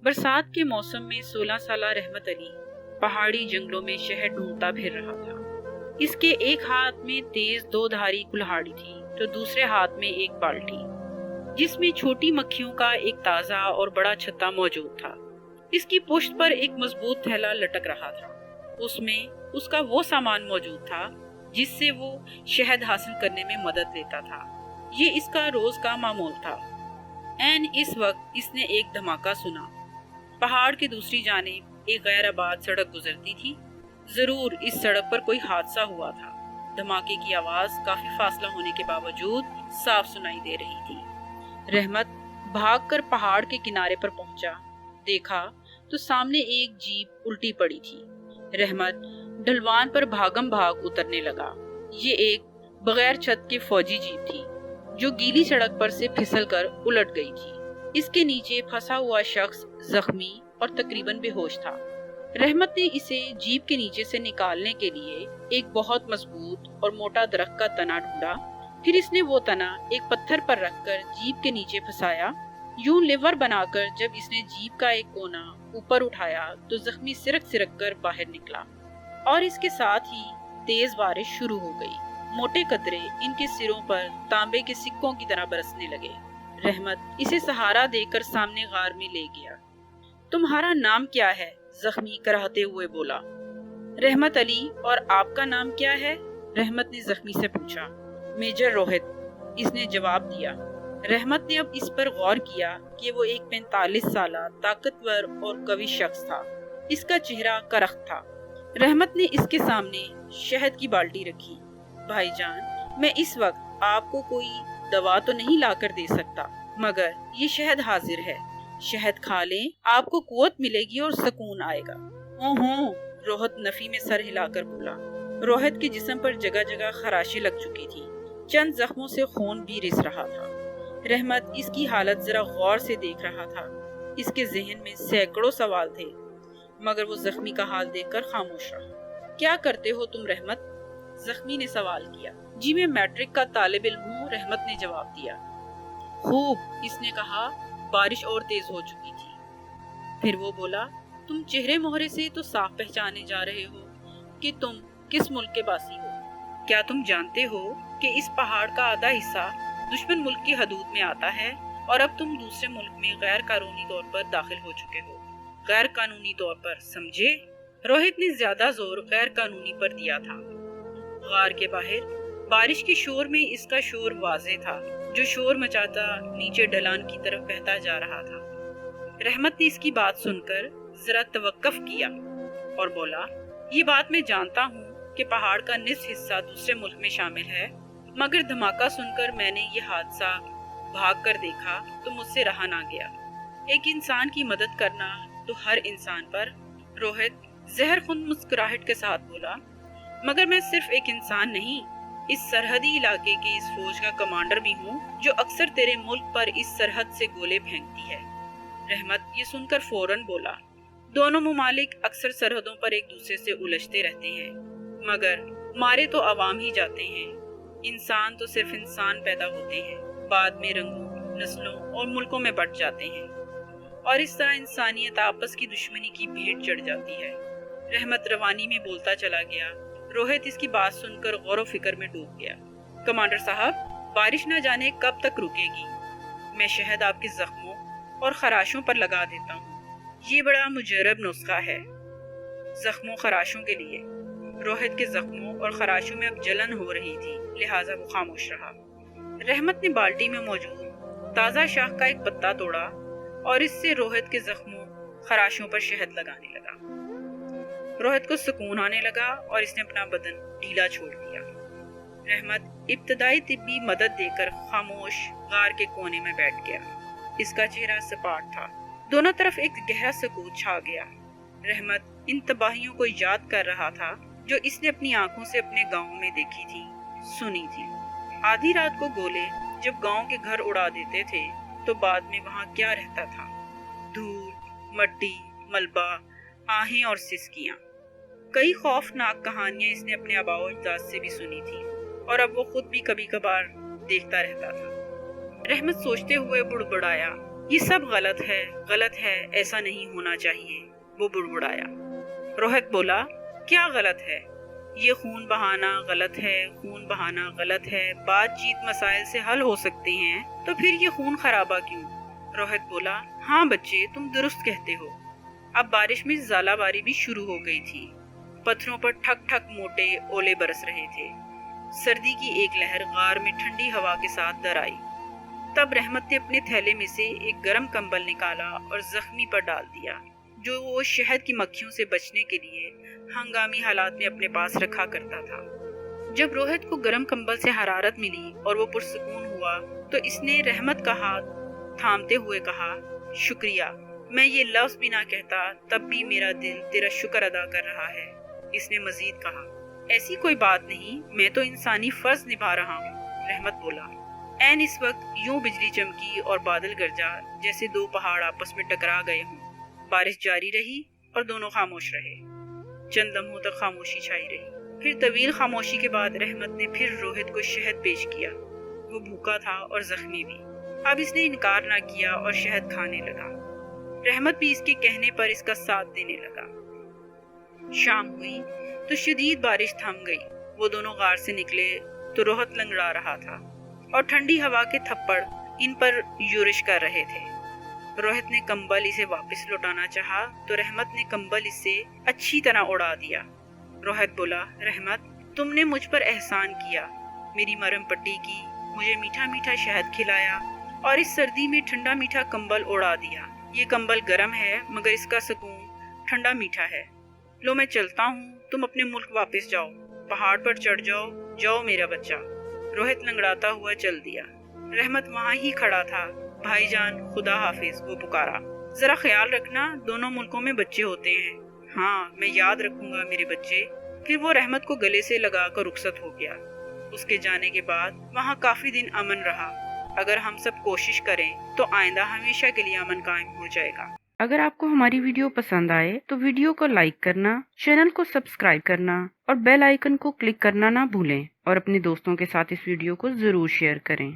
برسات کے موسم میں 16 سالہ رحمت علی پہاڑی جنگلوں میں شہد ڈھونڈتا پھر رہا تھا۔ اس کے ایک ہاتھ میں تیز 2 دھاری کلہاڑی تھی تو دوسرے ہاتھ میں ایک بالٹی جس میں چھوٹی مکھیوں کا ایک تازہ اور بڑا چھتا موجود تھا۔ اس کی پشت پر ایک مضبوط تھیلا لٹک رہا تھا۔ اس میں اس کا وہ سامان موجود تھا جس سے وہ شہد حاصل کرنے میں مدد لیتا تھا۔ یہ اس کا روز کا معمول تھا۔ عین اس وقت اس نے ایک دھماکہ سنا۔ پہاڑ کی دوسری جانب ایک غیر آباد سڑک گزرتی تھی۔ ضرور اس سڑک پر کوئی حادثہ ہوا تھا۔ دھماکے کی آواز کافی فاصلہ ہونے کے باوجود صاف سنائی دے رہی تھی۔ رحمت بھاگ کر پہاڑ کے کنارے پر پہنچا۔ دیکھا تو سامنے ایک جیپ الٹی پڑی تھی۔ رحمت ڈھلوان پر بھاگم بھاگ اترنے لگا۔ یہ ایک بغیر چھت کے فوجی جیپ تھی جو گیلی سڑک پر سے پھسل کر الٹ گئی تھی۔ اس کے نیچے پھنسا ہوا شخص زخمی اور تقریباً بے ہوش تھا۔ رحمت نے اسے جیپ کے نیچے سے نکالنے کے لیے ایک بہت مضبوط اور موٹا درخت کا تنا ڈھونڈا۔ پھر اس نے وہ تنا ایک پتھر پر رکھ کر جیپ کے نیچے پھنسایا۔ یوں لیور بنا کر جب اس نے جیپ کا ایک کونا اوپر اٹھایا تو زخمی سرک سرک کر باہر نکلا اور اس کے ساتھ ہی تیز بارش شروع ہو گئی۔ موٹے قطرے ان کے سروں پر تانبے کے سکوں کی طرح برسنے لگے۔ رحمت اسے سہارا دے کر سامنے غار میں لے گیا۔ تمہارا نام کیا ہے؟ زخمی کراہتے ہوئے بولا۔ رحمت علی، اور آپ کا نام کیا ہے؟ رحمت نے زخمی سے پوچھا۔ میجر روہت، اس نے جواب دیا۔ رحمت نے اب اس پر غور کیا کہ وہ ایک 45 سالہ طاقتور اور قوی شخص تھا۔ اس کا چہرہ کرخت تھا۔ رحمت نے اس کے سامنے شہد کی بالٹی رکھی۔ بھائی جان، میں اس وقت آپ کو کوئی دوا تو نہیں لا کر دے سکتا، مگر یہ شہد حاضر ہے۔ شہد کھا لیں، آپ کو قوت ملے گی اور سکون آئے گا۔ ہوں، روہت نفی میں سر ہلا کر بولا۔ روہت کے جسم پر جگہ جگہ خراشیں لگ چکی تھی۔ چند زخموں سے خون بھی رس رہا تھا۔ رحمت اس کی حالت ذرا غور سے دیکھ رہا تھا۔ اس کے ذہن میں سینکڑوں سوال تھے، مگر وہ زخمی کا حال دیکھ کر خاموش رہا۔ کیا کرتے ہو تم رحمت؟ زخمی نے سوال کیا۔ جی میں میٹرک کا طالب علم ہوں، رحمت نے جواب دیا۔ خوب، اس نے کہا۔ بارش اور تیز ہو چکی تھی۔ پھر وہ بولا، تم چہرے مہرے سے تو صاف پہچانے جا رہے ہو کہ تم کس ملک کے باسی ہو۔ کیا تم جانتے ہو کہ اس پہاڑ کا آدھا حصہ دشمن ملک کی حدود میں آتا ہے اور اب تم دوسرے ملک میں غیر قانونی طور پر داخل ہو چکے ہو؟ غیر قانونی طور پر، سمجھے؟ روہت نے زیادہ زور غیر قانونی پر دیا تھا۔ غار کے باہر بارش کے شور میں اس کا شور واضح تھا، جو شور مچاتا نیچے ڈھلان کی طرف بہتا جا رہا تھا۔ رحمت نے اس کی بات سن کر ذرا توقف کیا اور بولا، یہ بات میں جانتا ہوں کہ پہاڑ کا نصف حصہ دوسرے ملک میں شامل ہے، مگر دھماکہ سن کر میں نے یہ حادثہ بھاگ کر دیکھا تو مجھ سے رہا نہ گیا۔ ایک انسان کی مدد کرنا تو ہر انسان پر۔ روہت زہر خون مسکراہٹ کے ساتھ بولا، مگر میں صرف ایک انسان نہیں، اس سرحدی علاقے کے اس فوج کا کمانڈر بھی ہوں جو اکثر تیرے ملک پر اس سرحد سے گولے پھینکتی ہے۔ رحمت یہ سن کر فوراً بولا، دونوں ممالک اکثر سرحدوں پر ایک دوسرے سے الجھتے رہتے ہیں، مگر مارے تو عوام ہی جاتے ہیں۔ انسان تو صرف انسان پیدا ہوتے ہیں، بعد میں رنگوں، نسلوں اور ملکوں میں بٹ جاتے ہیں، اور اس طرح انسانیت آپس کی دشمنی کی بھیٹ چڑھ جاتی ہے۔ رحمت روانی میں بولتا چلا گیا۔ روہت اس کی بات سن کر غور و فکر میں ڈوب گیا۔ کمانڈر صاحب، بارش نہ جانے کب تک رکے گی؟ میں شہد آپ کے زخموں اور خراشوں پر لگا دیتا ہوں۔ یہ بڑا مجرب نسخہ ہے زخموں خراشوں کے لیے۔ روہت کے زخموں اور خراشوں میں اب جلن ہو رہی تھی، لہٰذا وہ خاموش رہا۔ رحمت نے بالٹی میں موجود تازہ شاخ کا ایک پتا توڑا اور اس سے روہت کے زخموں خراشوں پر شہد لگانے لگا۔ روہت کو سکون آنے لگا اور اس نے اپنا بدن ڈھیلا چھوڑ دیا۔ رحمت ابتدائی طبی مدد دے کر خاموش غار کے کونے میں بیٹھ گیا۔ اس کا چہرہ سپاٹ تھا۔ دونوں طرف ایک گہرا سکوت چھا گیا۔ رحمت ان تباہیوں کو یاد کر رہا تھا جو اس نے اپنی آنکھوں سے اپنے گاؤں میں دیکھی تھی، سنی تھی۔ آدھی رات کو گولے جب گاؤں کے گھر اڑا دیتے تھے تو بعد میں وہاں کیا رہتا تھا؟ دھول، مٹی، ملبہ، آہیں اور سسکیاں۔ کئی خوفناک کہانیاں اس نے اپنے آباء و اجداد سے بھی سنی تھی، اور اب وہ خود بھی کبھی کبھار دیکھتا رہتا تھا۔ رحمت سوچتے ہوئے بڑبڑایا، یہ سب غلط ہے، ایسا نہیں ہونا چاہیے، وہ بڑبڑایا۔ روہت بولا، کیا غلط ہے؟ یہ خون بہانا غلط ہے، خون بہانا غلط ہے، بات چیت مسائل سے حل ہو سکتے ہیں، تو پھر یہ خون خرابہ کیوں؟ روہت بولا، ہاں بچے، تم درست کہتے ہو۔ اب بارش میں ژالہ باری بھی شروع ہو گئی تھی، پتھروں پر ٹھک ٹھک موٹے اولے برس رہے تھے۔ سردی کی ایک لہر غار میں ٹھنڈی ہوا کے ساتھ در آئی۔ تب رحمت نے اپنے تھیلے میں سے ایک گرم کمبل نکالا اور زخمی پر ڈال دیا، جو وہ شہد کی مکھیوں سے بچنے کے لیے ہنگامی حالات میں اپنے پاس رکھا کرتا تھا۔ جب روہت کو گرم کمبل سے حرارت ملی اور وہ پرسکون ہوا تو اس نے رحمت کا ہاتھ تھامتے ہوئے کہا، شکریہ، میں یہ لفظ بھی نہ کہتا تب بھی میرا دل تیرا شکر ادا کر رہا ہے۔ اس نے مزید کہا، ایسی کوئی بات نہیں، میں تو انسانی فرض نبھا رہا ہوں۔ رحمت بولا، عین اس وقت یوں بجلی چمکی اور بادل گرجا جیسے دو پہاڑ آپس میں ٹکرا گئے ہوں۔ بارش جاری رہی اور دونوں خاموش رہے۔ چند لمحوں تک خاموشی چھائی رہی۔ پھر طویل خاموشی کے بعد رحمت نے پھر روہت کو شہد پیش کیا۔ وہ بھوکا تھا اور زخمی بھی۔ اب اس نے انکار نہ کیا اور شہد کھانے لگا۔ رحمت بھی اس کے کہنے پر اس کا ساتھ دینے لگا۔ شام ہوئی تو شدید بارش تھم گئی۔ وہ دونوں غار سے نکلے تو روہت لنگڑا رہا تھا اور ٹھنڈی ہوا کے تھپڑ ان پر یورش کر رہے تھے۔ روہت نے کمبل اسے واپس لوٹانا چاہا تو رحمت نے کمبل اس سے اچھی طرح اڑا دیا۔ روہت بولا، رحمت، تم نے مجھ پر احسان کیا، میری مرہم پٹی کی، مجھے میٹھا میٹھا شہد کھلایا اور اس سردی میں ٹھنڈا میٹھا کمبل اڑا دیا۔ یہ کمبل گرم ہے مگر اس کا سکون ٹھنڈا میٹھا ہے۔ لو میں چلتا ہوں، تم اپنے ملک واپس جاؤ، پہاڑ پر چڑھ جاؤ، جاؤ میرا بچہ۔ روہت لنگڑاتا ہوا چل دیا۔ رحمت وہاں ہی کھڑا تھا۔ بھائی جان، خدا حافظ، وہ پکارا۔ ذرا خیال رکھنا، دونوں ملکوں میں بچے ہوتے ہیں۔ ہاں، میں یاد رکھوں گا میرے بچے۔ پھر وہ رحمت کو گلے سے لگا کر رخصت ہو گیا۔ اس کے جانے کے بعد وہاں کافی دن امن رہا۔ اگر ہم سب کوشش کریں تو آئندہ ہمیشہ کے لیے امن قائم ہو جائے گا۔ اگر آپ کو ہماری ویڈیو پسند آئے تو ویڈیو کو لائک کرنا، چینل کو سبسکرائب کرنا اور بیل آئیکن کو کلک کرنا نہ بھولیں، اور اپنے دوستوں کے ساتھ اس ویڈیو کو ضرور شیئر کریں۔